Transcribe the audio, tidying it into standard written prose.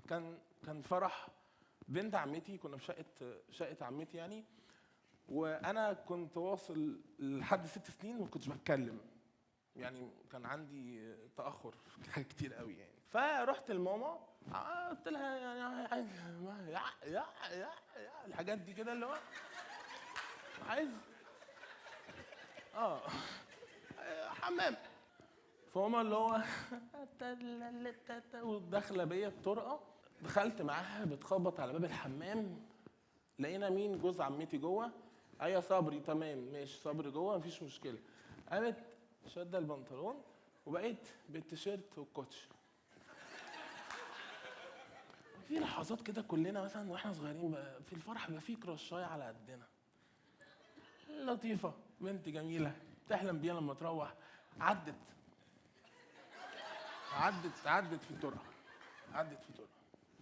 كان فرح بنت عمتي، كنا في شقه عمتي يعني، وانا كنت واصل لحد 6 سنين ما كنتش بتكلم، يعني كان عندي تاخر في حاجات كتير قوي يعني. فرحت لماما قلت لها يعني يا الحاجات دي كده اللي هو عايز حمام. فماما اللي هو وداخله بيا الطرقه، دخلت معاها بتخبط على باب الحمام، لقينا مين؟ جوز عمتي جوه. ايوه صبري، تمام ماشي صبري جوه مفيش مشكله. قامت شاده البنطلون وبقيت بالتيشيرت والكوتش. في لحظات كده كلنا مثلا واحنا صغيرين بقى في الفرح بيبقى في كراشايه على قدنا لطيفه، بنت جميله تحلم بيها لما تروح. عدت في الطرقه، عدت في الطرقه.